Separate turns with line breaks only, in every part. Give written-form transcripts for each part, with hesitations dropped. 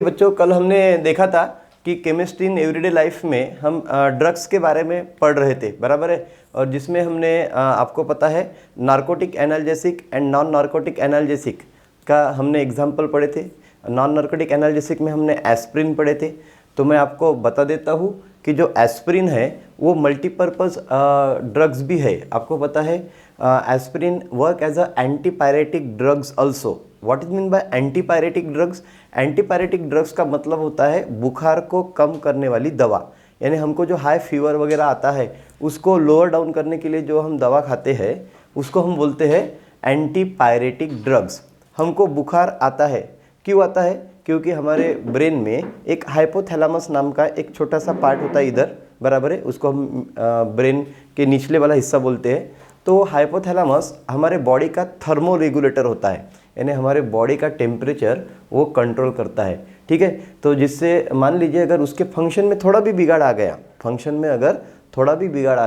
बच्चों, कल हमने देखा था कि केमिस्ट्री इन एवरीडे लाइफ में हम ड्रग्स के बारे में पढ़ रहे थे, बराबर है। और जिसमें हमने आपको पता है narcotic analgesic and non narcotic analgesic का हमने एग्जाम्पल पढ़े थे। नॉन नार्कोटिक एनाल्जेसिक में हमने एस्प्रिन पढ़े थे। तो मैं आपको बता देता हूँ कि जो एस्प्रिन है वो मल्टीपर्पज़ ड्रग्स भी है। आपको पता है aspirin work as a antipyretic drugs also. What is mean by antipyretic drugs? Antipyretic drugs का मतलब होता है बुखार को कम करने वाली दवा। यानी हमको जो हाई फीवर वगैरह आता है उसको लोअर डाउन करने के लिए जो हम दवा खाते हैं उसको हम बोलते हैं एंटीपायरेटिक ड्रग्स। हमको बुखार आता है, क्यों आता है? क्योंकि हमारे ब्रेन में एक हाइपोथैलेमस नाम का एक छोटा सा पार्ट होता है इधर, बराबर है। उसको हम ब्रेन के निचले वाला हिस्सा बोलते हैं। तो हाइपोथैलेमस हमारे बॉडी का थर्मो रेगुलेटर होता है, यानी हमारे बॉडी का टेम्परेचर वो कंट्रोल करता है, ठीक है। तो जिससे मान लीजिए अगर उसके फंक्शन में थोड़ा भी बिगाड़ आ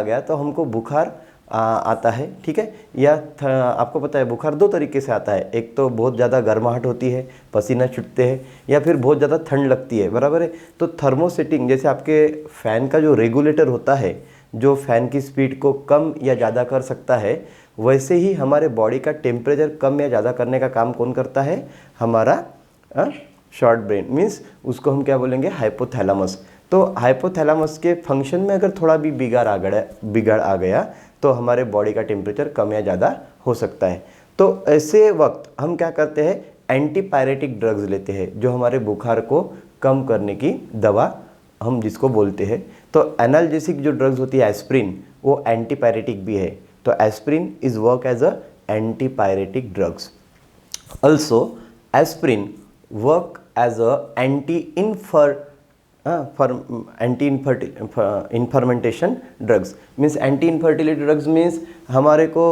गया, तो हमको बुखार आता है, ठीक है। या आपको पता है बुखार दो तरीके से आता है। एक तो बहुत ज़्यादा गर्माहट होती है, पसीना छूटते हैं, या फिर बहुत ज़्यादा ठंड लगती है, बराबर है। तो थर्मोसेटिंग, जैसे आपके फ़ैन का जो रेगुलेटर होता है जो फ़ैन की स्पीड को कम या ज़्यादा कर सकता है, वैसे ही हमारे बॉडी का टेम्परेचर कम या ज़्यादा करने का काम कौन करता है? हमारा शॉर्ट ब्रेन, मीन्स उसको हम क्या बोलेंगे? हाइपोथैलेमस। तो हाइपोथैलेमस के फंक्शन में अगर थोड़ा भी बिगाड़ आ गया तो हमारे बॉडी का टेम्परेचर कम या ज़्यादा हो सकता है। तो ऐसे वक्त हम क्या करते हैं? एंटीपायरेटिक ड्रग्स लेते हैं, जो हमारे बुखार को कम करने की दवा हम जिसको बोलते हैं। तो एनाल्जेसिक जो ड्रग्स होती है एस्प्रिन, वो एंटीपायरेटिक भी है। तो aspirin is work as a antipyretic drugs. Also aspirin work as a information drugs. Means anti infertility drugs means हमारे को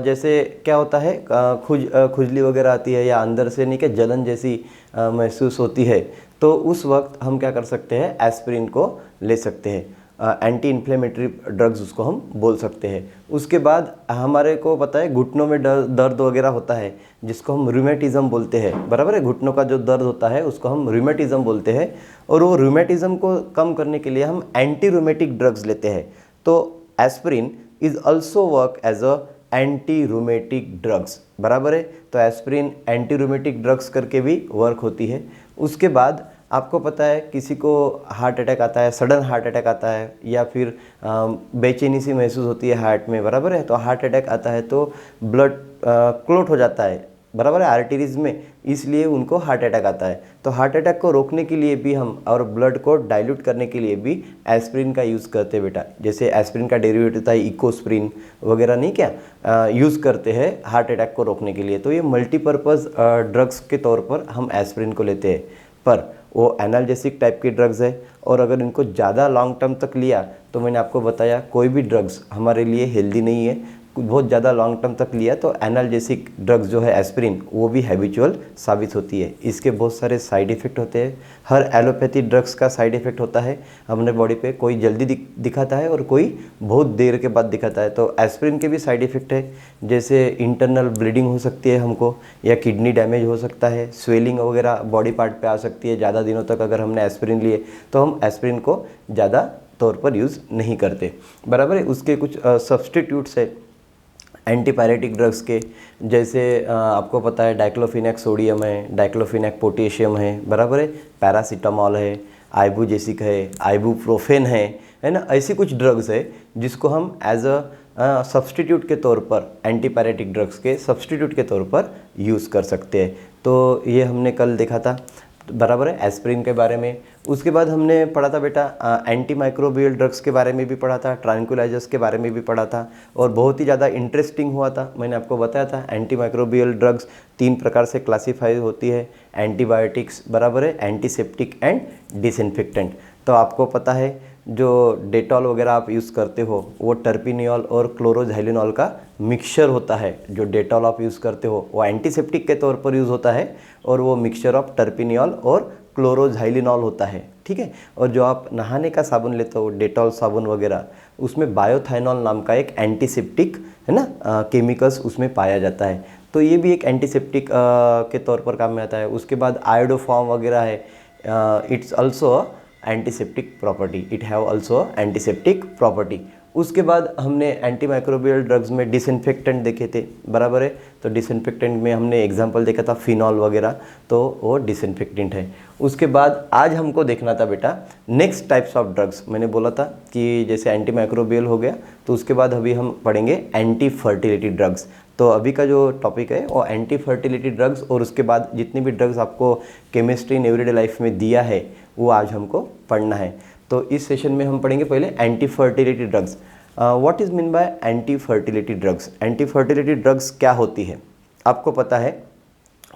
जैसे क्या होता है, खुजली वगैरह आती है या अंदर से नहीं, क्या जलन जैसी महसूस होती है, तो उस वक्त हम क्या कर सकते हैं? एस्प्रिन को ले सकते हैं। एंटी इन्फ्लेमेटरी ड्रग्स उसको हम बोल सकते हैं। उसके बाद हमारे को पता है घुटनों में दर्द वगैरह होता है जिसको हम रूमेटिज्म बोलते हैं, बराबर है। घुटनों का जो दर्द होता है उसको हम रूमेटिज्म बोलते हैं। और वो रूमेटिज्म को कम करने के लिए हम एंटी रूमेटिक ड्रग्स लेते हैं। तो aspirin is also work as a anti rheumatic drugs, बराबर है। तो एस्प्रिन एंटी रूमेटिक ड्रग्स करके भी वर्क होती है। उसके बाद आपको पता है किसी को हार्ट अटैक आता है, सडन हार्ट अटैक आता है, या फिर बेचैनी सी महसूस होती है हार्ट में, बराबर है। तो हार्ट अटैक आता है तो ब्लड क्लॉट हो जाता है, बराबर है, आर्टरीज में, इसलिए उनको हार्ट अटैक आता है। तो हार्ट अटैक को रोकने के लिए भी हम, और ब्लड को डाइल्यूट करने के लिए भी एस्प्रिन का यूज़ करते हैं बेटा। जैसे एस्प्रिन का डेरिवेटिव होता है इकोस्प्रिन वगैरह, नहीं क्या यूज़ करते हैं हार्ट अटैक को रोकने के लिए। तो ये मल्टीपर्पज़ ड्रग्स के तौर पर हम एस्प्रिन को लेते हैं, पर वो एनाल्जेसिक टाइप की ड्रग्स है। और अगर इनको ज़्यादा लॉन्ग टर्म तक लिया तो मैंने आपको बताया कोई भी ड्रग्स हमारे लिए हेल्दी नहीं है। बहुत ज़्यादा लॉन्ग टर्म तक लिया तो एनाल्जेसिक ड्रग्स जो है एस्प्रिन, वो भी हैबिचुअल साबित होती है। इसके बहुत सारे साइड इफ़ेक्ट होते हैं। हर एलोपैथी ड्रग्स का साइड इफ़ेक्ट होता है हमारे बॉडी पे, कोई जल्दी दिखाता है और कोई बहुत देर के बाद दिखाता है। तो एस्प्रिन के भी साइड इफ़ेक्ट है, जैसे इंटरनल ब्लीडिंग हो सकती है हमको, या किडनी डैमेज हो सकता है, स्वेलिंग वगैरह बॉडी पार्ट पे आ सकती है ज़्यादा दिनों तक अगर हमने एस्प्रिन लिए। तो हम एस्प्रिन को ज़्यादा तौर पर यूज़ नहीं करते, बराबर है। उसके कुछ सब्सटीट्यूट्स है एंटीपायरेटिक ड्रग्स के, जैसे आपको पता है डाइक्लोफिनेक सोडियम है, डाइक्लोफिनेक पोटेशियम है, बराबर है, पैरासीटामॉल है, आइबुजेसिक है, आइबुप्रोफेन है ना। ऐसी कुछ ड्रग्स है जिसको हम एज अ सब्सटीट्यूट के तौर पर, एंटीपायरेटिक ड्रग्स के सब्सटीट्यूट के तौर पर यूज़ कर सकते हैं। तो ये हमने कल देखा था, बराबर है, एस्प्रिन के बारे में। उसके बाद हमने पढ़ा था बेटा एंटी माइक्रोबियल ड्रग्स के बारे में भी पढ़ा था, ट्रैंक्विलाइजर्स के बारे में भी पढ़ा था, और बहुत ही ज़्यादा इंटरेस्टिंग हुआ था। मैंने आपको बताया था एंटी माइक्रोबियल ड्रग्स 3 प्रकार से क्लासीफाई होती है, एंटीबायोटिक्स, बराबर है, एंटीसेप्टिक एंड डिसइंफेक्टेंट। तो आपको पता है जो डेटॉल वगैरह आप यूज़ करते हो वो टर्पिनियल और क्लोरोझाइलिनॉल का मिक्सचर होता है। जो डेटॉल आप यूज़ करते हो वो एंटीसेप्टिक के तौर पर यूज़ होता है, और वो मिक्सचर ऑफ टर्पिनियल और क्लोरोझाइलिनॉल होता है, ठीक है। और जो आप नहाने का साबुन लेते हो, डेटॉल साबुन वगैरह, उसमें बायोथाइनॉल नाम का एक एंटीसेप्टिक है ना केमिकल्स उसमें पाया जाता है। तो ये भी एक एंटीसेप्टिक के तौर पर काम में आता है। उसके बाद आयोडोफॉर्म वगैरह है, it's also antiseptic property, it have also antiseptic property. उसके बाद हमने एंटी माइक्रोबियल ड्रग्स में डिसइंफेक्टेंट देखे थे, बराबर है। तो डिसइंफेक्टेंट में हमने एग्जांपल देखा था फिनॉल वगैरह, तो वो डिसइंफेक्टेंट है। उसके बाद आज हमको देखना था बेटा नेक्स्ट टाइप्स ऑफ ड्रग्स। मैंने बोला था कि जैसे एंटी माइक्रोबियल हो गया, तो उसके बाद अभी हम पढ़ेंगे एंटी फर्टिलिटी ड्रग्स। तो अभी का जो टॉपिक है वो एंटी फर्टिलिटी ड्रग्स, और उसके बाद जितनी भी ड्रग्स आपको केमिस्ट्री इन एवरीडे लाइफ में दिया है वो आज हमको पढ़ना है। तो इस सेशन में हम पढ़ेंगे पहले anti fertility drugs. What is mean by anti fertility drugs? Anti fertility drugs क्या होती है? आपको पता है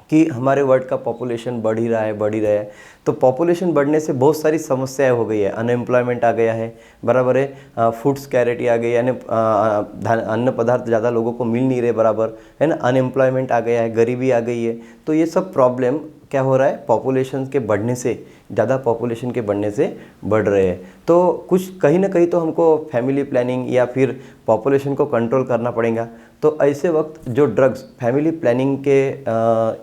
कि हमारे वर्ल्ड का पॉपुलेशन बढ़ ही रहा है। तो पॉपुलेशन बढ़ने से बहुत सारी समस्याएं हो गई है। अनएम्प्लॉयमेंट आ गया है, बराबर है। फूड स्कैरिटी आ गई, यानी अन्न पदार्थ ज़्यादा लोगों को मिल नहीं रहे, बराबर है ना। अनएम्प्लॉयमेंट आ गया है, गरीबी आ गई है। तो ये सब प्रॉब्लम क्या हो रहा है, पॉपुलेशन के बढ़ने से, ज़्यादा पॉपुलेशन के बढ़ने से बढ़ रहे हैं। तो कुछ कहीं ना कहीं तो हमको फैमिली प्लानिंग या फिर पॉपुलेशन को कंट्रोल करना पड़ेगा। तो ऐसे वक्त जो ड्रग्स फैमिली प्लानिंग के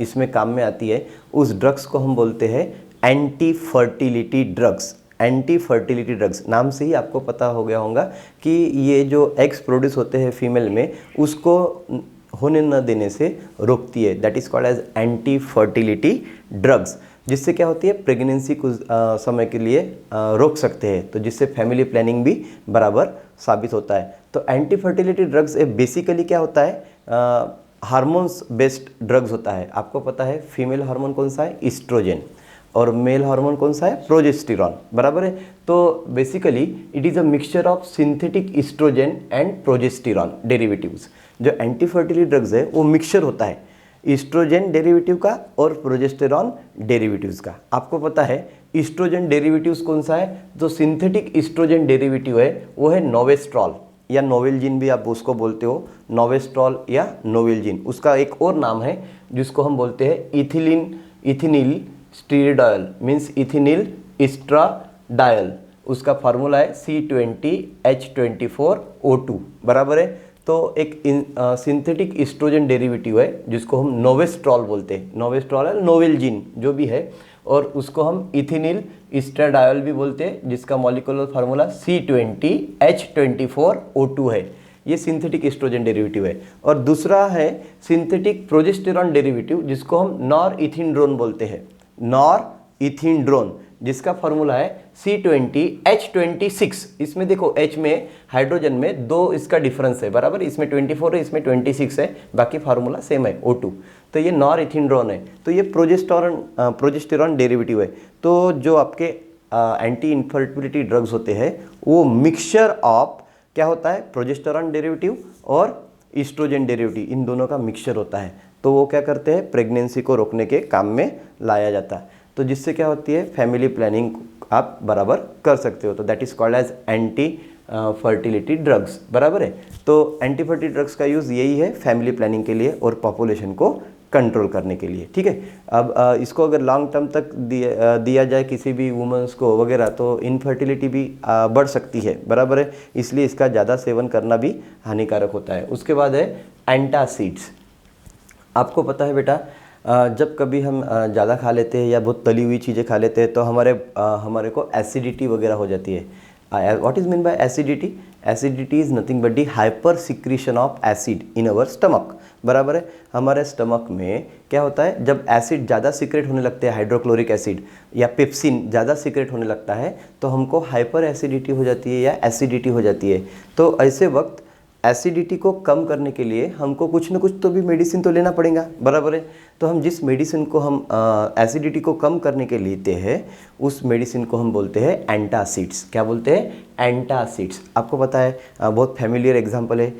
इसमें काम में आती है, उस ड्रग्स को हम बोलते हैं anti fertility drugs. Anti fertility drugs नाम से ही आपको पता हो गया होगा कि ये जो एग्स प्रोड्यूस होते हैं फीमेल में, उसको होने न देने से रोकती है। That is called as anti fertility drugs, जिससे क्या होती है, प्रेगनेंसी कुछ समय के लिए रोक सकते हैं, तो जिससे फैमिली प्लानिंग भी बराबर साबित होता है। तो एंटी फर्टिलिटी ड्रग्स बेसिकली क्या होता है, हार्मोन्स बेस्ड ड्रग्स होता है। आपको पता है फीमेल हार्मोन कौन सा है, ईस्ट्रोजन, और मेल हार्मोन कौन सा है, प्रोजेस्टेरॉन, बराबर है। तो basically it is a mixture of synthetic estrogen and progesterone derivatives. जो एंटी फर्टिलिटी ड्रग्स है वो मिक्सचर होता है ईस्ट्रोजन डेरिवेटिव का और प्रोजेस्टेरॉन डेरिवेटिव्स का। आपको पता है ईस्ट्रोजन डेरिवेटिव्स कौन सा है, जो सिंथेटिक ईस्ट्रोजन डेरिवेटिव है वो है नोवेस्ट्रॉल या नोवेल्जिन भी आप उसको बोलते हो, नोवेस्ट्रॉल या नोवेल्जिन। उसका एक और नाम है जिसको हम बोलते हैं इथिनिल स्टीरिडायल, मीन्स इथिनिल एस्ट्राडायल। उसका फार्मूला है C20H24O2, बराबर है। तो एक सिंथेटिक एस्ट्रोजन डेरिवेटिव है जिसको हम नोवेस्ट्रॉल बोलते हैं, नोवेस्ट्रॉल है नोवेल्जिन जो भी है, और उसको हम इथिनिल एस्ट्राडायल भी बोलते हैं, जिसका मॉलिक्यूलर फार्मूला C20H24O2 है। ये सिंथेटिक एस्ट्रोजन डेरिवेटिव है। और दूसरा है सिंथेटिक प्रोजेस्टेरॉन डेरिवेटिव, जिसको हम नॉरइथिंड्रोन बोलते हैं, नॉरइथिंड्रोन, जिसका फार्मूला है C20H26। इसमें देखो H में हाइड्रोजन में 2 इसका डिफरेंस है, बराबर। इसमें 24 है, इसमें 26 है, बाकी फार्मूला सेम है O2। तो ये नॉरइथिंड्रोन है। तो ये प्रोजेस्टेरॉन डेरिवेटिव है। तो जो आपके एंटी इनफर्टिलिटी ड्रग्स होते हैं वो मिक्सचर ऑफ क्या होता है, प्रोजेस्टेरॉन डेरिवेटिव और ईस्ट्रोजन डेरिवेटिव, इन दोनों का मिक्सचर होता है। तो वो क्या करते हैं, प्रेगनेंसी को रोकने के काम में लाया जाता है। तो जिससे क्या होती है, फैमिली प्लानिंग आप बराबर कर सकते हो। तो that is called as anti fertility drugs, बराबर है। तो एंटी फर्टिलिटी ड्रग्स का यूज़ यही है फैमिली प्लानिंग के लिए और पॉपुलेशन को कंट्रोल करने के लिए, ठीक है। अब इसको अगर लॉन्ग टर्म तक दिया जाए किसी भी वुमेंस को वगैरह, तो इनफर्टिलिटी भी बढ़ सकती है, बराबर है। इसलिए इसका ज़्यादा सेवन करना भी हानिकारक होता है। उसके बाद है एंटासिड्स। आपको पता है बेटा, जब कभी हम ज़्यादा खा लेते हैं या बहुत तली हुई चीज़ें खा लेते हैं तो हमारे को एसिडिटी वगैरह हो जाती है। What is mean by acidity? Acidity is nothing but the hyper secretion of acid in our stomach, बराबर है। हमारे स्टमक में क्या होता है, जब एसिड ज़्यादा सीक्रेट होने लगते हैं, हाइड्रोक्लोरिक एसिड या पेप्सिन ज़्यादा सीक्रेट होने लगता है, तो हमको हाइपर एसिडिटी हो जाती है या एसिडिटी हो जाती है। तो ऐसे वक्त एसिडिटी को कम करने के लिए हमको कुछ न कुछ तो भी मेडिसिन तो लेना पड़ेगा, बराबर है। तो हम जिस मेडिसिन को हम एसिडिटी को कम करने के लेते हैं, उस मेडिसिन को हम बोलते हैं एंटासिड्स। क्या बोलते हैं? एंटासिड्स। आपको पता है बहुत फैमिलियर एग्जांपल है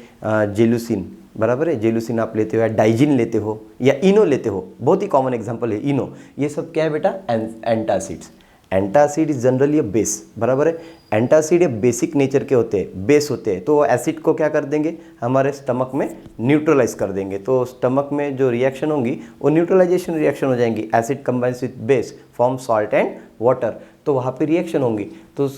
जेलुसिन, बराबर है। जेलुसिन आप लेते हो या डाइजिन लेते हो या इनो लेते हो, बहुत ही कॉमन एग्जांपल है इनो। ये सब क्या है बेटा? Antacids. Antacid is generally a base, बराबर है। एंटासिड बेसिक नेचर के होते हैं, बेस होते हैं। तो वो एसिड को क्या कर देंगे, हमारे स्टमक में न्यूट्रलाइज कर देंगे। तो स्टमक में जो रिएक्शन होंगी वो न्यूट्रलाइजेशन रिएक्शन हो जाएंगी। Acid combines with base form salt and water, तो वहाँ पे रिएक्शन होंगी। तो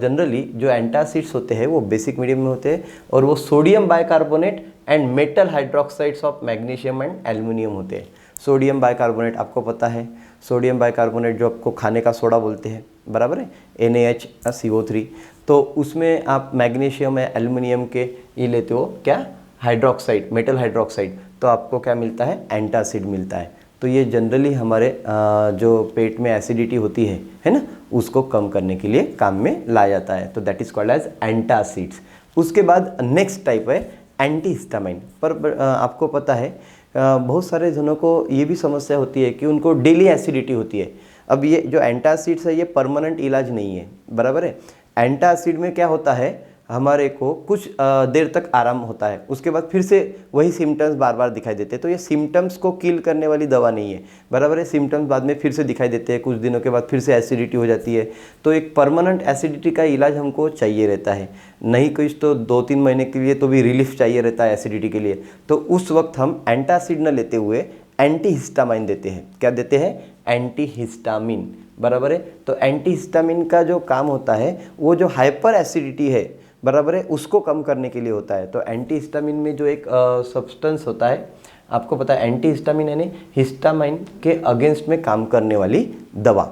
जनरली जो एंटासिड्स होते हैं वो बेसिक मीडियम में होते हैं, और वो sodium bicarbonate and metal hydroxides of magnesium and aluminium होते हैं। सोडियम बाइकार्बोनेट आपको पता है, सोडियम बाइकार्बोनेट जो आपको खाने का सोडा बोलते हैं, बराबर है, NaHCO3। तो उसमें आप मैग्नीशियम या एल्युमिनियम के ये लेते हो क्या, हाइड्रोक्साइड, मेटल हाइड्रोक्साइड, तो आपको क्या मिलता है, एंटासिड मिलता है। तो ये जनरली हमारे जो पेट में एसिडिटी होती है ना, उसको कम करने के लिए काम में लाया जाता है। तो that is called as antacids. उसके बाद नेक्स्ट टाइप है एंटीहिस्टामाइन। पर आपको पता है बहुत सारे जनों को ये भी समस्या होती है कि उनको डेली एसिडिटी होती है। अब ये जो एंटासिड्स है ये परमानेंट इलाज नहीं है, बराबर है। एंटासिड में क्या होता है, हमारे को कुछ देर तक आराम होता है, उसके बाद फिर से वही सिम्टम्स बार बार दिखाई देते हैं। तो ये सिम्टम्स को किल करने वाली दवा नहीं है, बराबर है। सिम्टम्स बाद में फिर से दिखाई देते हैं, कुछ दिनों के बाद फिर से एसिडिटी हो जाती है। तो एक परमानेंट एसिडिटी का इलाज हमको चाहिए रहता है, नहीं कुछ तो 2-3 महीने के लिए तो भी रिलीफ चाहिए रहता है एसिडिटी के लिए। तो उस वक्त हम एंटासिड न लेते हुए एंटीहिस्टामाइन देते हैं। क्या देते हैं, एंटीहिस्टामिन, बराबर है। तो एंटीहिस्टामिन का जो काम होता है वो जो हाइपर एसिडिटी है, बराबर है, उसको कम करने के लिए होता है। तो एंटीहिस्टामिन में जो एक सब्सटेंस होता है, आपको पता है एंटीहिस्टामिन यानी हिस्टामाइन के अगेंस्ट में काम करने वाली दवा,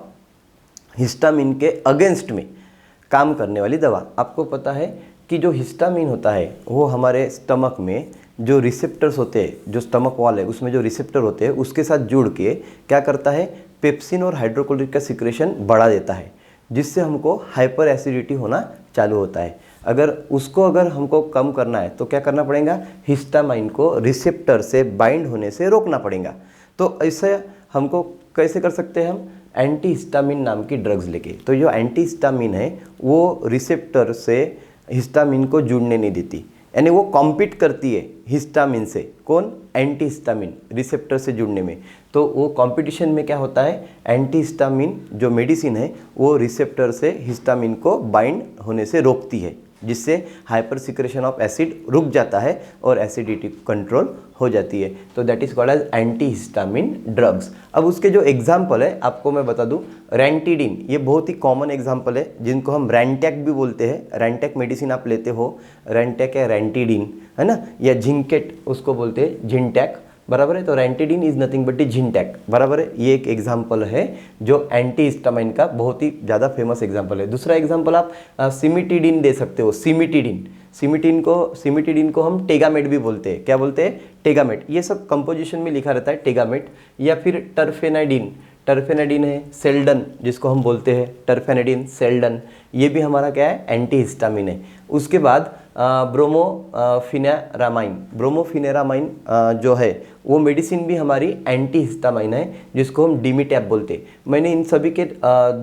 हिस्टामिन के अगेंस्ट में काम करने वाली दवा। आपको पता है कि जो हिस्टामिन होता है वो हमारे स्टमक में जो रिसेप्टर्स होते हैं, जो स्टमक वॉल है उसमें जो रिसेप्टर होते हैं उसके साथ जुड़ के क्या करता है, पेप्सिन और हाइड्रोक्लोरिक का सिक्रेशन बढ़ा देता है, जिससे हमको हाइपर एसिडिटी होना चालू होता है। अगर हमको कम करना है तो क्या करना पड़ेगा, हिस्टामाइन को रिसेप्टर से बाइंड होने से रोकना पड़ेगा। तो ऐसे हमको कैसे कर सकते हैं हम, एंटीहिस्टामिन नाम की ड्रग्स लेके। तो जो एंटीहिस्टामिन है वो रिसेप्टर से हिस्टामिन को जुड़ने नहीं देती, यानी वो कॉम्पीट करती है हिस्टामिन से। कौन, एंटीहिस्टामिन, रिसेप्टर से जुड़ने में। तो वो कंपटीशन में क्या होता है, एंटीहिस्टामिन जो मेडिसिन है वो रिसेप्टर से हिस्टामिन को बाइंड होने से रोकती है, जिससे हाइपर सिक्रेशन ऑफ एसिड रुक जाता है और एसिडिटी कंट्रोल हो जाती है। तो that is called as antihistamine drugs. अब उसके जो एग्जाम्पल है आपको मैं बता दूं, रेंटिडिन, ये बहुत ही कॉमन एग्जाम्पल है, जिनको हम रेंटेक भी बोलते हैं। रेंटेक मेडिसिन आप लेते हो, रेंटेक है रेंटिडिन, है ना, या झिंकेट उसको बोलते हैं, झिंटेक, बराबर है। तो रेंटिडिन इज नथिंग बट झिंटेक, बराबर है। ये एक एग्जाम्पल है जो एंटीहिस्टामाइन का बहुत ही ज़्यादा फेमस एग्जाम्पल है। दूसरा एग्जाम्पल आप सिमिटिडिन दे सकते हो, सिमिटिडिन। सिमिटिडिन को हम टेगामेट भी बोलते हैं। क्या बोलते हैं, टेगामेट। ये सब कंपोजिशन में लिखा रहता है टेगामेट। या फिर टर्फेनाइडिन, टर्फेनाइडिन है, सेल्डन जिसको हम बोलते हैं, टर्फेनाइडिन, सेल्डन, ये भी हमारा क्या है, एंटीहिस्टामिन है। उसके बाद ब्रोमोफिनेरामाइन, ब्रोमोफिनेरामाइन जो है वो मेडिसिन भी हमारी एंटीहिस्टामाइन है, जिसको हम डिमिटैप बोलते हैं। मैंने इन सभी के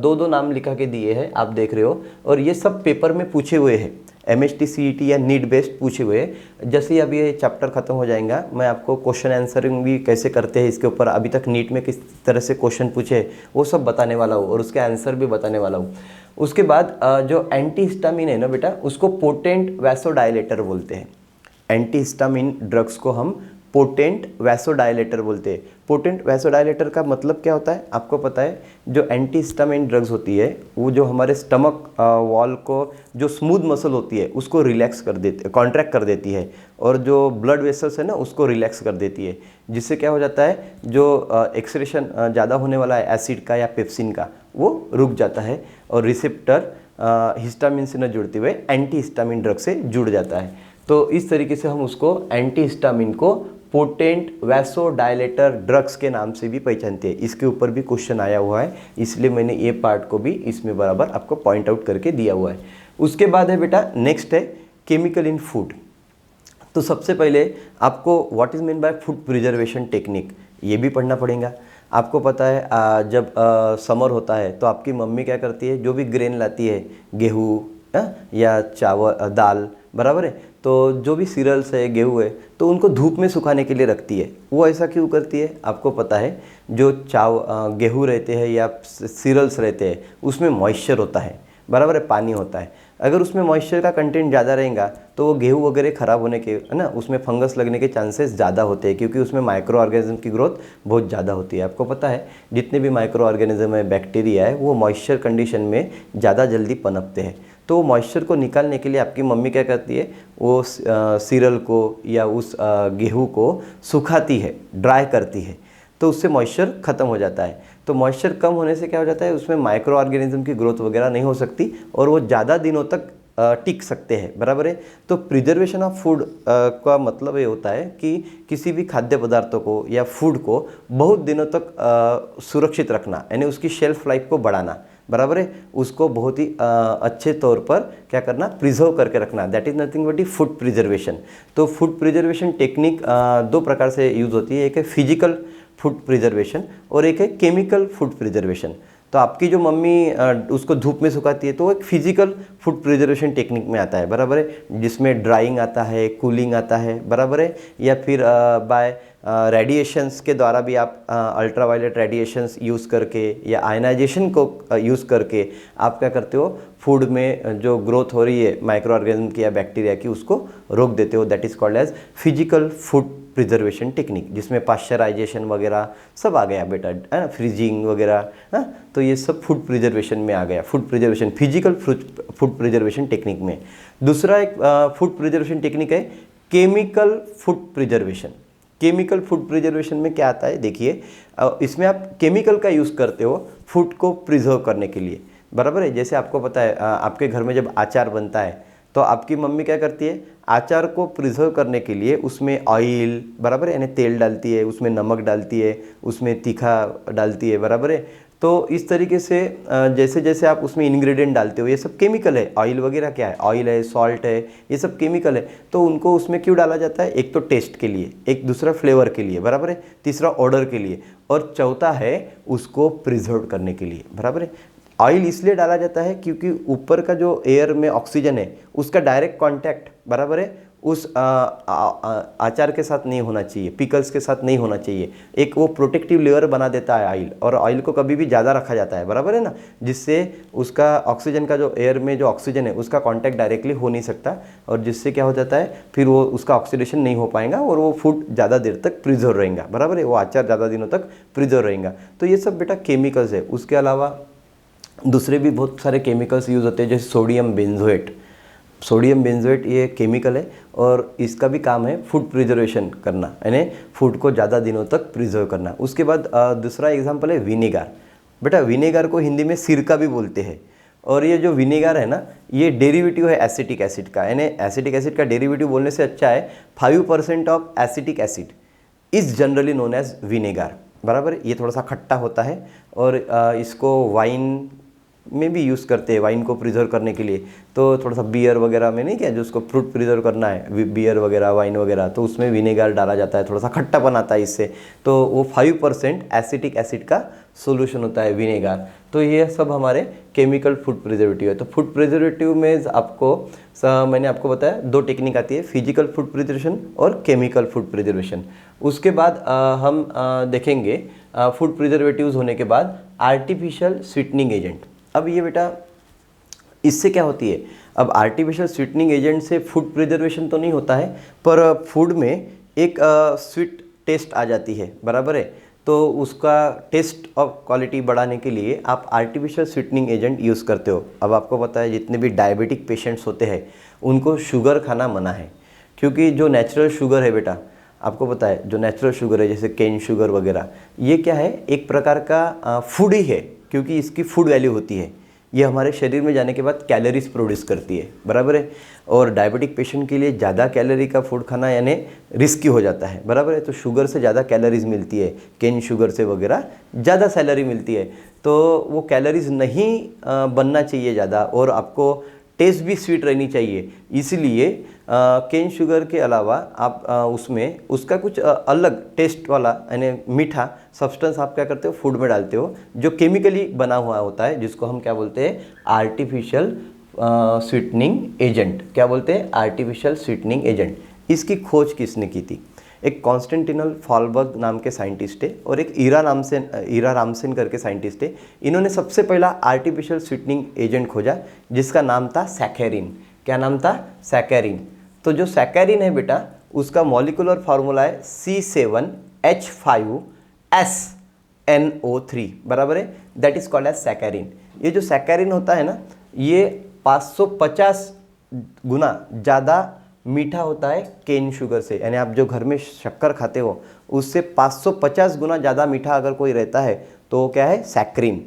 दो नाम लिखा के दिए हैं, आप देख रहे हो, और ये सब पेपर में पूछे हुए हैं, MHT CET या नीट बेस्ड पूछे हुए। जैसे ही अभी ये चैप्टर खत्म हो जाएगा मैं आपको क्वेश्चन आंसरिंग भी कैसे करते हैं इसके ऊपर, अभी तक नीट में किस तरह से क्वेश्चन पूछे वो सब बताने वाला हूँ और उसके आंसर भी बताने वाला हूँ। उसके बाद जो एंटीहिस्टामिन है ना बेटा, उसको पोटेंट वैसोडायलेटर बोलते हैं। एंटीहिस्टामिन ड्रग्स को हम पोटेंट वैसोडायलेटर बोलते हैं। पोटेंट वैसोडायलेटर का मतलब क्या होता है, आपको पता है, जो एंटीहिस्टामिन ड्रग्स होती है वो जो हमारे स्टमक वॉल को, जो स्मूथ मसल होती है उसको रिलैक्स कर देती है, कॉन्ट्रैक्ट कर देती है, और जो ब्लड वेसल्स है ना उसको रिलैक्स कर देती है, जिससे क्या हो जाता है, जो एक्सक्रीशन ज़्यादा होने वाला है एसिड का या पेप्सिन का, वो रुक जाता है और रिसेप्टर हिस्टामिन से न जुड़ते हुए एंटीहिस्टामिन ड्रग से जुड़ जाता है। तो इस तरीके से हम उसको एंटीहिस्टामिन को पोटेंट वैसोडायलेटर ड्रग्स के नाम से भी पहचानते हैं। इसके ऊपर भी क्वेश्चन आया हुआ है, इसलिए मैंने ये पार्ट को भी इसमें बराबर आपको पॉइंट आउट करके दिया हुआ है। उसके बाद है बेटा, नेक्स्ट है केमिकल इन फूड। तो सबसे पहले आपको what is mean bye food preservation technique, ये भी पढ़ना पड़ेगा। आपको पता है जब समर होता है तो आपकी मम्मी क्या करती है, जो भी ग्रेन लाती है, गेहूँ या चावल, दाल, बराबर है, तो जो भी सीरियल्स है, गेहूँ है, तो उनको धूप में सुखाने के लिए रखती है। वो ऐसा क्यों करती है, आपको पता है, जो गेहूँ रहते हैं या सीरियल्स रहते हैं उसमें मॉइस्चर होता है, बराबर है, पानी होता है। अगर उसमें मॉइस्चर का कंटेंट ज़्यादा रहेगा तो वो गेहूँ वगैरह ख़राब होने के, है ना, उसमें फंगस लगने के चांसेस ज़्यादा होते हैं, क्योंकि उसमें माइक्रो ऑर्गेनिज्म की ग्रोथ बहुत ज़्यादा होती है। आपको पता है जितने भी माइक्रो ऑर्गेनिज्म है, बैक्टीरिया है, वो मॉइस्चर कंडीशन में ज़्यादा जल्दी पनपते हैं। तो वो मॉइस्चर को निकालने के लिए आपकी मम्मी क्या करती है, वो सीरियल को या उस गेहूँ को सुखाती है, ड्राई करती है। तो उससे मॉइस्चर ख़त्म हो जाता है। तो मॉइस्चर कम होने से क्या हो जाता है, उसमें माइक्रो ऑर्गेनिज्म की ग्रोथ वगैरह नहीं हो सकती और वो ज़्यादा दिनों तक टिक सकते हैं, बराबर है। तो प्रिजर्वेशन ऑफ फूड का मतलब ये होता है कि किसी भी खाद्य पदार्थों को या फूड को बहुत दिनों तक सुरक्षित रखना, यानी उसकी शेल्फ लाइफ को बढ़ाना, बराबर है। उसको बहुत ही अच्छे तौर पर क्या करना, प्रिजर्व करके रखना, that is nothing but food preservation. तो फूड प्रिजर्वेशन टेक्निक दो प्रकार से यूज़ होती है, एक है फिजिकल फूड प्रिजर्वेशन और एक है केमिकल फूड प्रिजर्वेशन। तो आपकी जो मम्मी उसको धूप में सुखाती है तो वो एक फिजिकल फूड प्रिजर्वेशन टेक्निक में आता है, बराबर है, जिसमें ड्राइंग आता है, कूलिंग आता है, बराबर है, या फिर बाय रेडिएशंस के द्वारा भी आप अल्ट्रावायलेट रेडिएशंस यूज़ करके या आयनाइजेशन को यूज़ करके आप क्या करते हो, फूड में जो ग्रोथ हो रही है माइक्रो ऑर्गेनिज्म की या बैक्टीरिया की, उसको रोक देते हो। That is called as physical food preservation technique, जिसमें पाश्चराइजेशन वगैरह सब आ गया बेटा, है ना, फ्रीजिंग वगैरह, हाँ, तो ये सब फूड प्रिजर्वेशन में आ गया, food preservation physical food preservation technique में। दूसरा एक फूड प्रिजर्वेशन टेक्निक है chemical food preservation. Chemical food preservation में क्या आता है, देखिए, इसमें आप केमिकल का यूज़ करते हो फूड को प्रिजर्व करने के लिए, बराबर है। जैसे आपको पता है आपके घर में जब अचार बनता है तो आपकी मम्मी क्या करती है, अचार को प्रिजर्व करने के लिए उसमें ऑयल, बराबर है, यानी तेल डालती है, उसमें नमक डालती है, उसमें तीखा डालती है, बराबर है। तो इस तरीके से जैसे जैसे आप उसमें इंग्रेडिएंट डालते हो, ये सब केमिकल है। ऑयल वगैरह क्या है, ऑयल है, सॉल्ट है, ये सब केमिकल है। तो उनको उसमें क्यों डाला जाता है, एक तो टेस्ट के लिए, एक दूसरा फ्लेवर के लिए, बराबर है, तीसरा ऑर्डर के लिए, और चौथा है उसको प्रिजर्व करने के लिए, बराबर है। ऑयल इसलिए डाला जाता है क्योंकि ऊपर का जो एयर में ऑक्सीजन है उसका डायरेक्ट कांटेक्ट, बराबर है, उस अचार के साथ नहीं होना चाहिए, पिकल्स के साथ नहीं होना चाहिए। एक वो प्रोटेक्टिव लेयर बना देता है ऑयल, और ऑयल को कभी भी ज़्यादा रखा जाता है, बराबर है ना, जिससे उसका ऑक्सीजन का जो एयर में जो ऑक्सीजन है उसका कांटेक्ट डायरेक्टली हो नहीं सकता, और जिससे क्या हो जाता है, फिर वो उसका ऑक्सीडेशन नहीं हो पाएगा और वो फूड ज़्यादा देर तक प्रिजर्व रहेगा, बराबर है, वो अचार ज़्यादा दिनों तक प्रिजर्व रहेगा। तो ये सब बेटा केमिकल्स है। उसके अलावा दूसरे भी बहुत सारे केमिकल्स यूज़ होते हैं, जैसे सोडियम बेंजोएट। सोडियम बेंजोएट ये केमिकल है और इसका भी काम है फूड प्रिजर्वेशन करना, यानी फूड को ज़्यादा दिनों तक प्रिजर्व करना। उसके बाद दूसरा एग्जांपल है विनेगर। बेटा विनेगर को हिंदी में सिरका भी बोलते हैं, और ये जो विनेगर है ना, ये डेरिवेटिव है एसिटिक एसिड का, यानी एसिटिक एसिड का डेरिवेटिव बोलने से अच्छा है 5% of acetic acid is generally known as vinegar, बराबर। ये थोड़ा सा खट्टा होता है और इसको वाइन में भी यूज़ करते हैं, वाइन को प्रिजर्व करने के लिए। तो थोड़ा सा बियर वगैरह में नहीं क्या, जो उसको फ्रूट प्रिजर्व करना है, बियर वगैरह, वाइन वगैरह, तो उसमें विनेगर डाला जाता है, थोड़ा सा खट्टापन आता है इससे। तो वो 5% एसिटिक एसिड का सोल्यूशन होता है विनेगर। तो ये सब हमारे केमिकल फूड प्रिजर्वेटिव है। तो फूड प्रिजर्वेटिव में आपको मैंने आपको बताया दो टेक्निक आती है, फिजिकल फूड प्रिजर्वेशन और केमिकल फूड प्रिजर्वेशन। उसके बाद हम देखेंगे फूड प्रिजर्वेटिव्स होने के बाद आर्टिफिशियल स्वीटनिंग एजेंट। अब ये बेटा इससे क्या होती है, अब आर्टिफिशियल स्वीटनिंग एजेंट से फूड प्रिजर्वेशन तो नहीं होता है, पर फूड में एक स्वीट टेस्ट आ जाती है, बराबर है। तो उसका टेस्ट और क्वालिटी बढ़ाने के लिए आप आर्टिफिशियल स्वीटनिंग एजेंट यूज़ करते हो। अब आपको पता है जितने भी डायबिटिक पेशेंट्स होते हैं उनको शुगर खाना मना है, क्योंकि जो नेचुरल शुगर है बेटा, आपको पता है जो नेचुरल शुगर है जैसे केन शुगर वगैरह, ये क्या है, एक प्रकार का फूड ही है, क्योंकि इसकी फूड वैल्यू होती है। ये हमारे शरीर में जाने के बाद कैलोरीज प्रोड्यूस करती है, बराबर है। और डायबिटिक पेशेंट के लिए ज़्यादा कैलोरी का फूड खाना यानी रिस्की हो जाता है, बराबर है। तो शुगर से ज़्यादा कैलोरीज मिलती है, केन शुगर से वगैरह ज़्यादा सैलरी मिलती है, तो वो कैलोरीज नहीं बनना चाहिए ज़्यादा, और आपको टेस्ट भी स्वीट रहनी चाहिए। इसलिए केन शुगर के अलावा आप उसमें उसका कुछ अलग टेस्ट वाला यानी मीठा सब्सटेंस आप क्या करते हो, फूड में डालते हो, जो केमिकली बना हुआ होता है, जिसको हम क्या बोलते हैं, आर्टिफिशियल स्वीटनिंग एजेंट। क्या बोलते हैं, आर्टिफिशियल स्वीटनिंग एजेंट। इसकी खोज किसने की थी, एक कॉन्स्टेंटिनल फॉलबर्ग नाम के साइंटिस्ट है और एक ईरा रामसेन करके साइंटिस्ट है। इन्होंने सबसे पहला आर्टिफिशियल स्वीटनिंग एजेंट खोजा, जिसका नाम था सैकरिन। क्या नाम था, सैकरिन। तो जो सैकरिन है बेटा, उसका मॉलिक्यूलर फार्मूला है C7H5SNO3, बराबर है, that is called as saccharin. ये जो सैकरिन होता है ना, ये 550 गुना ज़्यादा मीठा होता है केन शुगर से, यानी आप जो घर में शक्कर खाते हो उससे 550 गुना ज़्यादा मीठा अगर कोई रहता है तो वो क्या है, सैक्रिन।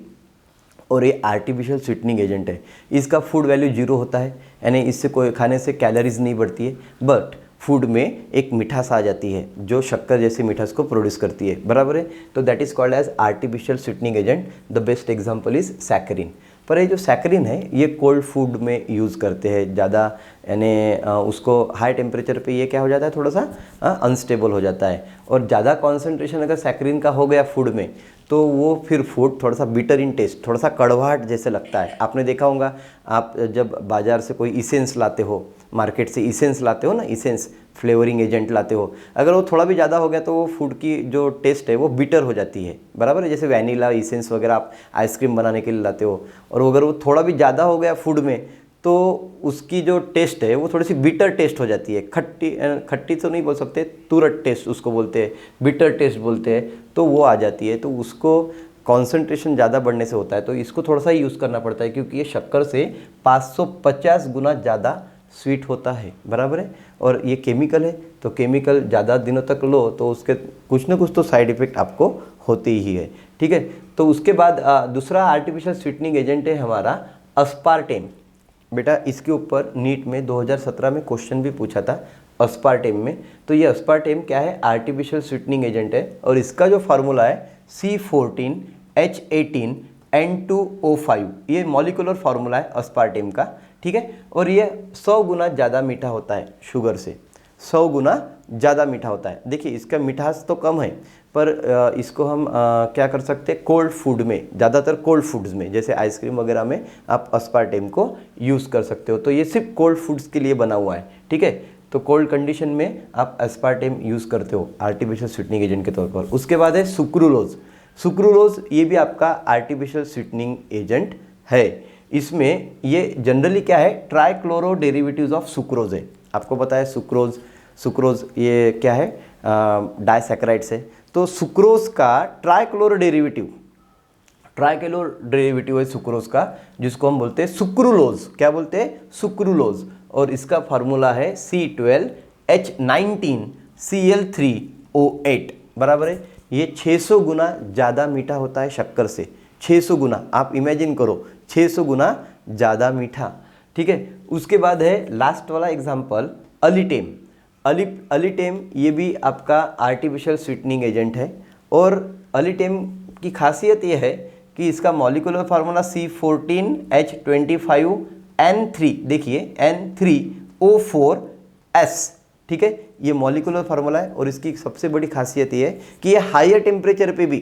और ये आर्टिफिशियल स्वीटनिंग एजेंट है। इसका फूड वैल्यू 0 होता है, यानी इससे कोई खाने से कैलोरीज नहीं बढ़ती है, बट फूड में एक मिठास आ जाती है जो शक्कर जैसी मिठास को प्रोड्यूस करती है, बराबर है। तो that is called as artificial sweetening agent. The best example is saccharin. पर ये जो सैकरिन है ये कोल्ड फूड में यूज़ करते हैं ज़्यादा, यानी उसको हाई टेम्परेचर पे ये क्या हो जाता है, थोड़ा सा अनस्टेबल हो जाता है। और ज़्यादा कॉन्सेंट्रेशन अगर सैकरिन का हो गया फूड में तो वो फिर फूड थोड़ा सा बिटर इन टेस्ट, थोड़ा सा कड़वाहट जैसे लगता है। आपने देखा होगा, आप जब बाज़ार से कोई इसेंस लाते हो, मार्केट से इसेंस लाते हो ना, इसेंस फ्लेवरिंग एजेंट लाते हो, अगर वो थोड़ा भी ज़्यादा हो गया तो वो फूड की जो टेस्ट है वो बिटर हो जाती है, बराबर है। जैसे वैनिला इसेंस वगैरह आप आइसक्रीम बनाने के लिए लाते हो, और अगर वो थोड़ा भी ज़्यादा हो गया फूड में तो उसकी जो टेस्ट है वो थोड़ी सी बिटर टेस्ट हो जाती है। खट्टी खट्टी तो नहीं बोल सकते, तुरट टेस्ट उसको बोलते हैं, बिटर टेस्ट बोलते हैं, तो वो आ जाती है। तो उसको कॉन्सेंट्रेशन ज़्यादा बढ़ने से होता है, तो इसको थोड़ा सा यूज़ करना पड़ता है क्योंकि ये शक्कर से 550 गुना ज़्यादा स्वीट होता है, बराबर है। और ये केमिकल है, तो केमिकल ज़्यादा दिनों तक लो तो उसके कुछ ना कुछ तो साइड इफ़ेक्ट आपको होते ही है, ठीक है। तो उसके बाद दूसरा आर्टिफिशियल स्वीटनिंग एजेंट है हमारा अस्पार्टेम। बेटा इसके ऊपर नीट में 2017 में क्वेश्चन भी पूछा था अस्पार्टेम में। तो ये अस्पार्टेम क्या है, आर्टिफिशियल स्वीटनिंग एजेंट है, और इसका जो फार्मूला है C14H18N2O5, ये मॉलिक्यूलर फार्मूला है अस्पार्टेम का, ठीक है। और ये 100 गुना ज़्यादा मीठा होता है शुगर से, 100 गुना ज़्यादा मीठा होता है। देखिए इसका मिठास तो कम है, पर इसको हम क्या कर सकते हैं, कोल्ड फूड में, ज़्यादातर कोल्ड फूड्स में जैसे आइसक्रीम वगैरह में आप अस्पार्टेम को यूज़ कर सकते हो। तो ये सिर्फ कोल्ड फूड्स के लिए बना हुआ है, ठीक है। तो कोल्ड कंडीशन में आप अस्पार्टेम यूज़ करते हो आर्टिफिशियल स्वीटनिंग एजेंट के तौर पर। उसके बाद है सुक्रूलोज। सुक्रूलोज ये भी आपका आर्टिफिशियल स्वीटनिंग एजेंट है। इसमें ये जनरली क्या है, ट्राइक्लोरो डेरिवेटिव्स ऑफ सुक्रोज है। आपको पता है सुक्रोज ये क्या है, डाइसैकेराइड्स है। तो सुक्रोज का ट्राइक्लोरो डेरिवेटिव है सुक्रोज का, जिसको हम बोलते हैं सुक्रूलोज। क्या बोलते हैं, सुक्रूलोज। और इसका फार्मूला है C12H19Cl3O8, बराबर है। ये 600 गुना ज़्यादा मीठा होता है शक्कर से, 600 गुना। आप इमेजिन करो 600 गुना ज़्यादा मीठा, ठीक है। उसके बाद है लास्ट वाला एग्जाम्पल अलीटेम। अलीटेम ये भी आपका आर्टिफिशियल स्वीटनिंग एजेंट है। और अलीटेम की खासियत ये है कि इसका मॉलिक्यूलर फार्मूला C14H25N3, देखिए N3O4S, ठीक है। ये मॉलिक्यूलर फार्मूला है, और इसकी सबसे बड़ी खासियत ये है कि ये हायर टेम्परेचर पे भी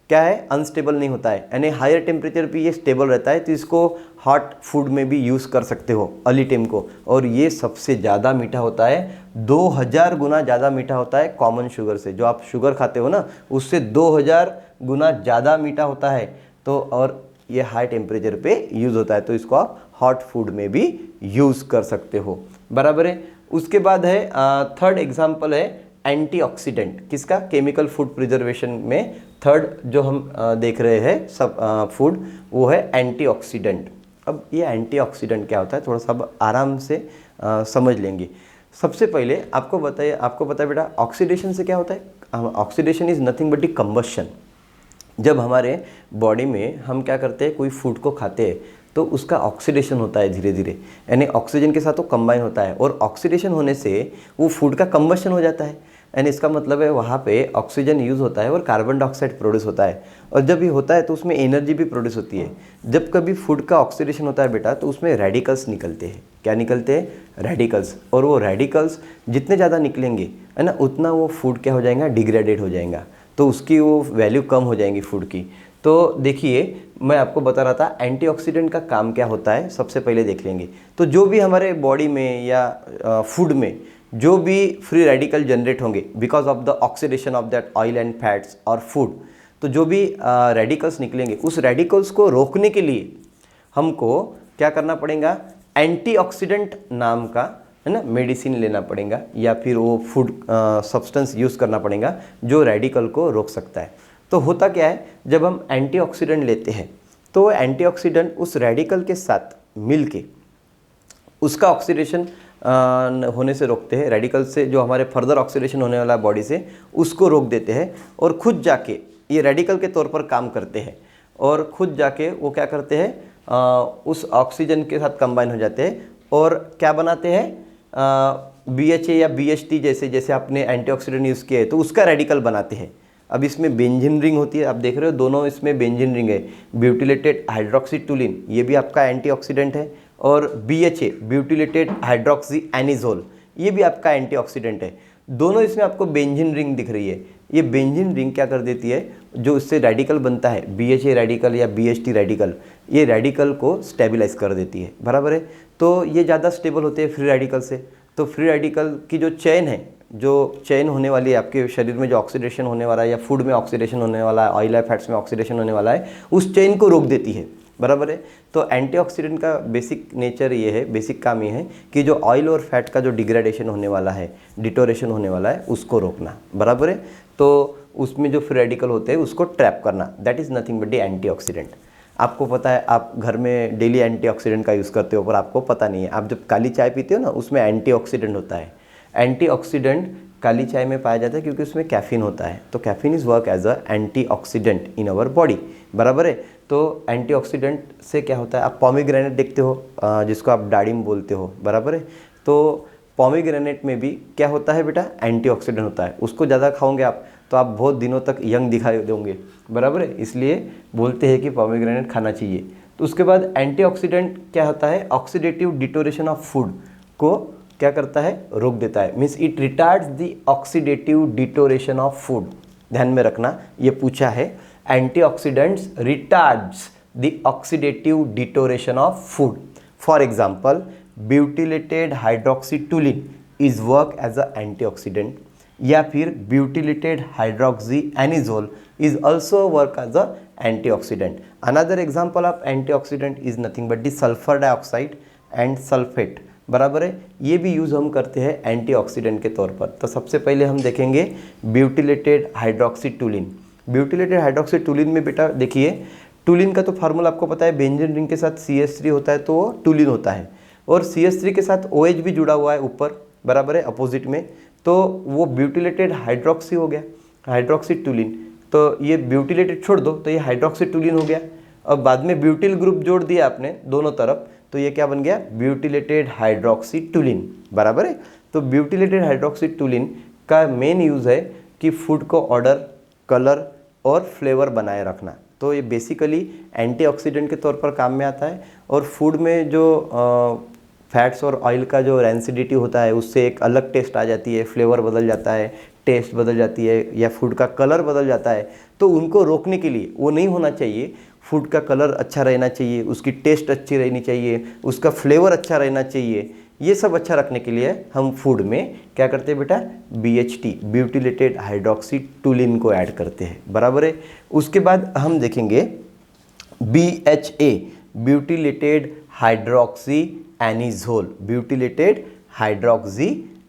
क्या है, अनस्टेबल नहीं होता है, यानी हायर टेम्परेचर पे ये स्टेबल रहता है। तो इसको हॉट फूड में भी यूज़ कर सकते हो अलीटेम को। और ये सबसे ज़्यादा मीठा होता है, 2000 गुना ज़्यादा मीठा होता है कॉमन शुगर से। जो आप शुगर खाते हो ना, उससे 2000 गुना ज़्यादा मीठा होता है। तो और ये हाई टेम्परेचर पे यूज़ होता है, तो इसको आप हॉट फूड में भी यूज़ कर सकते हो, बराबर है। उसके बाद है थर्ड एग्जाम्पल है एंटीऑक्सीडेंट। किसका, केमिकल फूड प्रिजर्वेशन में थर्ड जो हम देख रहे हैं सब फूड, वो है एंटीऑक्सीडेंट। अब ये एंटीऑक्सीडेंट क्या होता है, थोड़ा सा अब आराम से समझ लेंगे। सबसे पहले आपको पता है बेटा ऑक्सीडेशन से क्या होता है। Oxidation is nothing but the combustion. जब हमारे बॉडी में हम क्या करते हैं, कोई फूड को खाते हैं तो उसका ऑक्सीडेशन होता है धीरे धीरे, यानी ऑक्सीजन के साथ वो कंबाइन होता है, और ऑक्सीडेशन होने से वो फूड का कंबशन हो जाता है। यानी इसका मतलब है वहाँ पे ऑक्सीजन यूज़ होता है और कार्बन डाइऑक्साइड प्रोड्यूस होता है। और जब ये होता है तो उसमें एनर्जी भी प्रोड्यूस होती है। जब कभी फूड का ऑक्सीडेशन होता है बेटा, तो उसमें रेडिकल्स निकलते हैं। क्या निकलते हैं, रेडिकल्स। और वो रेडिकल्स जितने ज़्यादा निकलेंगे, है ना, उतना वो फूड क्या हो जाएगा, डिग्रेडेड हो जाएगा, तो उसकी वो वैल्यू कम हो जाएगी फूड की। तो देखिए मैं आपको बता रहा था एंटीऑक्सीडेंट का काम क्या होता है, सबसे पहले देख लेंगे। तो जो भी हमारे बॉडी में या फूड में जो भी फ्री रेडिकल जनरेट होंगे because of the oxidation of that oil and fats और फूड, तो जो भी रेडिकल्स निकलेंगे, उस रेडिकल्स को रोकने के लिए हमको क्या करना पड़ेगा, एंटीऑक्सीडेंट नाम का, है ना, मेडिसिन लेना पड़ेगा, या फिर वो फूड सब्सटेंस यूज़ करना पड़ेगा जो रेडिकल को रोक सकता है। तो होता क्या है, जब हम एंटीऑक्सीडेंट लेते हैं तो एंटीऑक्सीडेंट उस रेडिकल के साथ मिलके उसका ऑक्सीडेशन होने से रोकते हैं, रेडिकल से जो हमारे फर्दर ऑक्सीडेशन होने वाला है बॉडी से उसको रोक देते हैं, और खुद जाके ये रेडिकल के तौर पर काम करते हैं, और खुद जाके वो क्या करते हैं, उस ऑक्सीजन के साथ कंबाइन हो जाते हैं और क्या बनाते हैं, BHA या BHT जैसे जैसे आपने एंटीऑक्सीडेंट यूज़ किया है तो उसका रेडिकल बनाते हैं। अब इसमें बेंजीन रिंग होती है, आप देख रहे हो दोनों इसमें बेंजीन रिंग है। ब्यूटिलेटेड हाइड्रोक्सीटोलिन ये भी आपका एंटीऑक्सीडेंट है, और BHA ब्यूटिलेटेड हाइड्रोक्सी एनिजोल ये भी आपका एंटीऑक्सीडेंट है। दोनों इसमें आपको बेंजीन रिंग दिख रही है। ये बेंजीन रिंग क्या कर देती है, जो इससे रेडिकल बनता है BHA रेडिकल या BHT रेडिकल, ये रेडिकल को स्टेबलाइज कर देती है, बराबर है। तो ये ज़्यादा स्टेबल होते हैं फ्री रेडिकल से। तो फ्री रेडिकल की जो चेन है, जो चेन होने वाली है आपके शरीर में, जो ऑक्सीडेशन होने वाला है या फूड में ऑक्सीडेशन होने वाला है, ऑयल या फैट्स में ऑक्सीडेशन होने वाला है, उस चेन को रोक देती है, बराबर है। तो एंटीऑक्सीडेंट का बेसिक नेचर ये है, बेसिक काम ये है कि जो ऑयल और फैट का जो डिग्रेडेशन होने वाला है, डिटोरेशन होने वाला है, उसको रोकना, बराबर है। तो उसमें जो फ्री रेडिकल होते हैं उसको ट्रैप करना, that is nothing but the antioxidant. आपको पता है, आप घर में डेली एंटीऑक्सीडेंट का यूज़ करते हो पर आपको पता नहीं है। आप जब काली चाय पीते हो ना, उसमें एंटीऑक्सीडेंट होता है। एंटीऑक्सीडेंट काली चाय में पाया जाता है क्योंकि उसमें कैफीन होता है। तो caffeine is work as a antioxidant in our body, बराबर है। तो एंटीऑक्सीडेंट से क्या होता है, आप पोमीग्रेनेट देखते हो, जिसको आप डाड़िम बोलते हो, बराबर है। तो पोमीग्रेनेट में भी क्या होता है बेटा, एंटीऑक्सीडेंट होता है। उसको ज़्यादा खाओगे आप तो आप बहुत दिनों तक यंग दिखाई दोगे, बराबर है। इसलिए बोलते हैं कि पोमीग्रेनेट खाना चाहिए। तो उसके बाद एंटीऑक्सीडेंट क्या होता है, ऑक्सीडेटिव डिटोरेशन ऑफ फूड को क्या करता है, रोक देता है। Means it retards the oxidative deterioration of food. ध्यान में रखना, ये पूछा है, antioxidants retards the oxidative deterioration of food. For example, butylated hydroxytoluene is work as a antioxidant, या फिर butylated hydroxy anisole is also work as a antioxidant. Another example of antioxidant is nothing but the sulphur dioxide and sulphate, बराबर है। ये भी use हम करते हैं antioxidant के तौर पर। तो सबसे पहले हम देखेंगे ब्यूटिलेटेड हाइड्रोक्सीटोलिन। ब्यूटिलेटेड हाइड्रोक्सीटोलिन में बेटा देखिए, टोलिन का तो फार्मूला आपको पता है, बेंजीन रिंग के साथ CH3 होता है तो वो टोलिन होता है, और CH3 के साथ OH भी जुड़ा हुआ है ऊपर, बराबर है, अपोजिट में। तो वो ब्यूटिलेटेड हाइड्रोक्सी हो गया, हाइड्रोक्सीटोलिन। तो ये ब्यूटिलेटेड छोड़ दो तो ये हाइड्रोक्सीटोलिन हो गया। अब बाद में ब्यूटिल ग्रुप जोड़ दिया आपने दोनों तरफ, तो ये क्या बन गया, ब्यूटिलेटेड हाइड्रोक्सीटोलिन, बराबर है। तो ब्यूटिलेटेड हाइड्रोक्सीटोलिन का मेन यूज़ है कि फूड को ऑर्डर, कलर और फ्लेवर बनाए रखना। तो ये बेसिकली एंटीऑक्सीडेंट के तौर पर काम में आता है। और फूड में जो फैट्स और ऑयल का जो रेंसिडिटी होता है उससे एक अलग टेस्ट आ जाती है, फ्लेवर बदल जाता है, टेस्ट बदल जाती है, या फूड का कलर बदल जाता है। तो उनको रोकने के लिए वो नहीं होना चाहिए। फूड का कलर अच्छा रहना चाहिए, उसकी टेस्ट अच्छी रहनी चाहिए, उसका फ्लेवर अच्छा रहना चाहिए। ये सब अच्छा रखने के लिए हम फूड में क्या करते हैं बेटा, BHT ब्यूटिलेटेड हाइड्रोक्सीटोलिन को ऐड करते हैं, बराबर है। उसके बाद हम देखेंगे BHA butylated hydroxy anisole, butylated hydroxy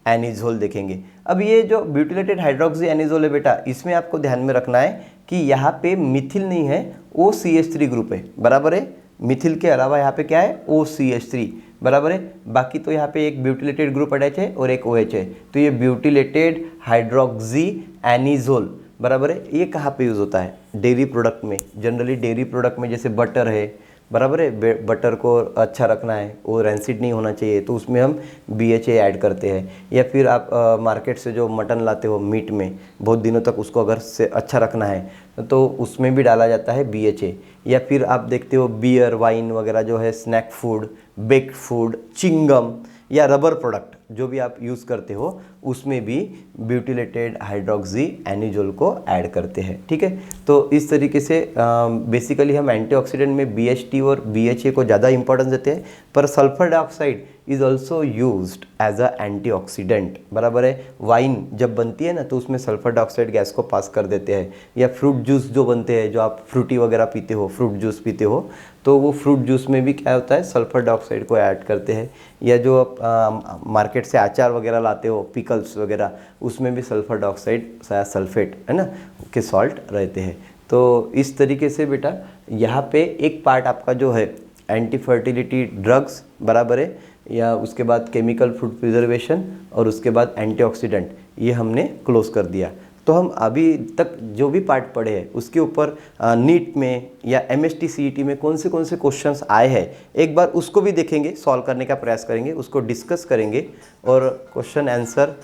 anisole देखेंगे। अब ये जो ब्यूटिलेटेड हाइड्रोक्सी एनिजोल है बेटा, इसमें आपको ध्यान में रखना है कि यहाँ पे मिथिल नहीं है, OCH3 ग्रुप है, बराबर है। मिथिल के अलावा यहाँ पे क्या है, OCH3, बराबर है। बाकी तो यहाँ पे एक ब्यूटिलेटेड ग्रुप अटैच है और एक OH है। तो ये ब्यूटिलेटेड हाइड्रोक्सी एनिजोल, बराबर है। ये कहाँ पे यूज़ होता है, डेयरी प्रोडक्ट में। जनरली डेयरी प्रोडक्ट में जैसे बटर है, बराबर है, बटर को अच्छा रखना है, वो रेंसिड नहीं होना चाहिए, तो उसमें हम BHA ऐड करते हैं। या फिर आप मार्केट से जो मटन लाते हो मीट में, बहुत दिनों तक उसको अगर से अच्छा रखना है तो उसमें भी डाला जाता है BHA। या फिर आप देखते हो बियर, वाइन वगैरह जो है, snack food, baked food, chewing gum या रबर प्रोडक्ट जो भी आप यूज़ करते हो, उसमें भी ब्यूटिलेटेड हाइड्रोक्सी एनिजोल को ऐड करते हैं, ठीक है। तो इस तरीके से बेसिकली हम एंटीऑक्सीडेंट में BHT और BHA को ज़्यादा इंपॉर्टेंस देते हैं। पर sulphur dioxide is also used as a antioxidant, बराबर है। वाइन जब बनती है ना तो उसमें सल्फर डाइऑक्साइड गैस को पास कर देते हैं। या फ्रूट जूस जो बनते हैं, जो आप फ्रूटी वगैरह पीते हो, फ्रूट जूस पीते हो, तो वो फ्रूट जूस में भी क्या होता है, सल्फर डाइऑक्साइड को ऐड करते हैं। या जो आप मार्केट से अचार वगैरह लाते हो, पिकल्स वगैरह, उसमें भी सल्फर डाइऑक्साइड, सल्फेट है ना, के सॉल्ट रहते हैं। तो इस तरीके से बेटा यहाँ पे एक पार्ट आपका जो है एंटी फर्टिलिटी ड्रग्स बराबर है, या उसके बाद केमिकल फूड प्रिजर्वेशन, और उसके बाद एंटीऑक्सीडेंट, ये हमने क्लोज कर दिया। तो हम अभी तक जो भी पार्ट पढ़े हैं उसके ऊपर नीट में या एमएसटी सीईटी में कौन से क्वेश्चंस आए हैं, एक बार उसको भी देखेंगे, सॉल्व करने का प्रयास करेंगे, उसको डिस्कस करेंगे और क्वेश्चन आंसर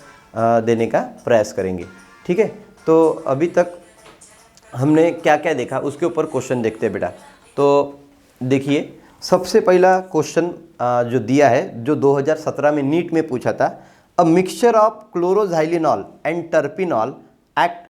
देने का प्रयास करेंगे। ठीक है, तो अभी तक हमने क्या क्या देखा उसके ऊपर क्वेश्चन देखते हैं बेटा। तो देखिए, सबसे पहला क्वेश्चन जो दिया है, जो 2017 में नीट में पूछा था, a mixture of chloroxylenol and terpineol act